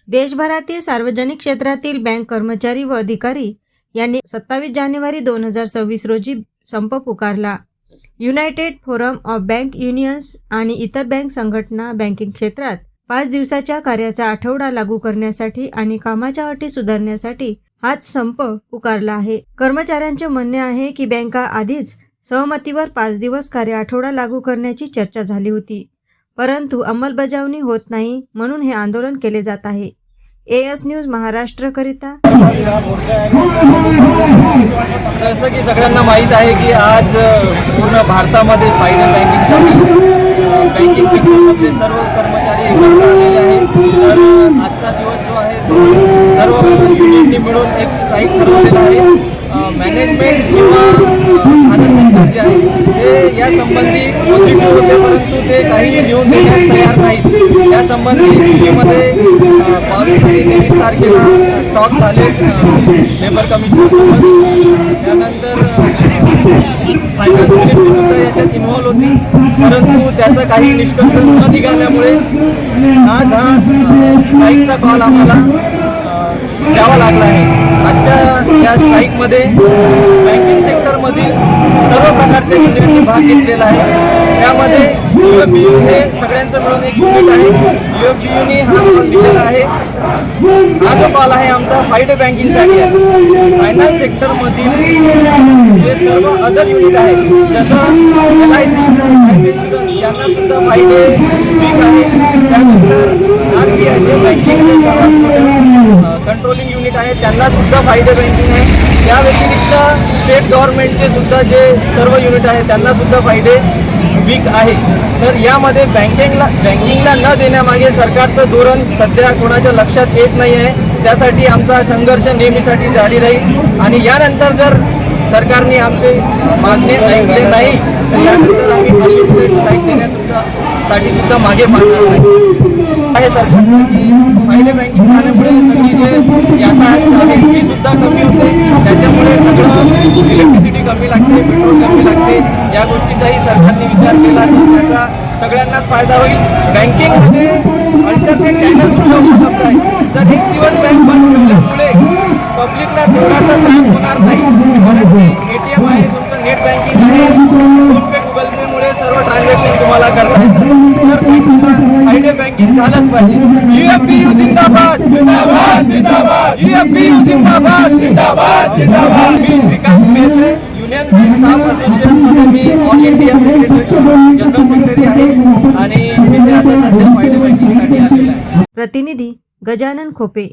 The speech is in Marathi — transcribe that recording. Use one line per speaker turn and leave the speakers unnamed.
देशभरातील सार्वजनिक क्षेत्रातील बँक कर्मचारी व अधिकारी यांनी 27 जानेवारी 2026 रोजी संप पुकारला. United forum of bank unions आणि इतर बँक संघटना बँकिंग क्षेत्रात 5 दिवसाच्या कार्याचा आठवडा लागू करण्यासाठी आणि कामाच्या अटी सुधारण्यासाठी हाच संप पुकारला आहे. कर्मचाऱ्यांचे म्हणणे आहे की बँका आधीच सहमतीवर 5 दिवस कार्य आठवडा लागू करण्याची चर्चा झाली होती, परंतु अंमलबजावणी होत नाही, म्हणून हे आंदोलन केले जात आहे. AS न्यूज महाराष्ट्र करिता.
जसं की सगळ्यांना माहीत आहे की आज पूर्ण भारतामध्ये फायनल बँकिंग सेक्टरमधले सर्व कर्मचारी एकत्र आलेले आहेत. तर आजचा दिवस जो आहे तो सर्व युनियननी मिळून एक स्ट्राईक ठरवलेला आहे. मॅनेजमेंट किंवा भारत सरकार जे आहे ते यासंबंधी पॉझिटिव्ह होते, परंतु ते काही लिहून देण्यास तयार नाहीत. यासंबंधी दिल्लीमध्ये 22 आणि 23 तारखेला टॉक झाले लेबर कमिशनरसोबत. त्यानंतर फायनान्स मिनिस्ट्रीसुद्धा याच्यात इन्व्हॉल्व होती, परंतु त्याचा काही निष्कर्ष न निघाल्यामुळे आज हा स्ट्राईकचा कॉल आम्हाला द्यावा लागला आहे. आजच्या या स्ट्राईकमध्ये बँकिंग सेक्टरमधील सर्व प्रकारच्या युनियननी भाग घेतलेला आहे. त्यामध्ये UFBU हे सगळ्यांचं मिळून एक युनिट आहे. UFBUनी हा कॉल दिलेला आहे. हा जो कॉल आहे आमचा फायडे बँकिंगसाठी आहे. फायनान्स सेक्टरमधील जे सर्व अदर युनिट आहे, जसं LIC, लाईफ इन्शुरन्स, यांना सुद्धा फायदे वीक आहे. त्यानंतर RBI जे बँकिंगचे सर्वात कंट्रोलिंग युनिट आहे त्यांना सुद्धा फायदे बँकिंग आहे. त्या व्यतिरिक्त स्टेट गव्हर्नमेंटचे सुद्धा जे सर्व युनिट आहे त्यांना सुद्धा फायदे वीक आहे. तर यामध्ये बँकिंगला न देण्यामागे सरकारचं धोरण सध्या कोणाच्या लक्षात येत नाही आहे. त्यासाठी आमचा संघर्ष नेहमीसाठी जारी राहील आणि यानंतर जर सरकारने आमचे मागणे ऐकले नाही तर यानंतर आम्ही अनलिमिटेड स्ट्राईक देण्यासाठी सुद्धा मागे पाहणार आहे. सरकारचं की फायदे बँकिंग झाल्यामुळे सगळी जे यातायात आहे ती सुद्धा कमी होते. त्याच्यामुळे सगळं इलेक्ट्रिसिटी कमी लागते, पेट्रोल कमी लागते. या गोष्टीचाही सरकारने विचार केला तर त्याचा सगळ्यांनाच फायदा होईल. बँकिंगमध्ये अल्टरनेट चॅनल सुद्धा उपलब्ध आहे. जर एक दिवस बँक बंद ठेवल्यामुळे पब्लिकला थोडासा त्रास होणार नाही, कारण ATM आहे, तुमचं नेट बँकिंग आहे, फोनपे, गुगल पेमुळे सर्व ट्रान्झॅक्शन तुम्हाला करता येतात. तर फायदे बँकिंग झालंच पाहिजे. UFBU जिंदाबाद जिंदाबाद जिंदाबाद. UFBU जिंदाबाद जिंदाबाद जिंदाबाद. मी श्रीकांत मेहत्रे, युनियन स्टाफ असोसिएशनमध्ये मी ऑल इंडिया जनरल सेक्रेटरी आहे आणि मी आता सध्या फायदे बँकिंगसाठी आलेला आहे.
प्रतिनिधी गजानन खोपे.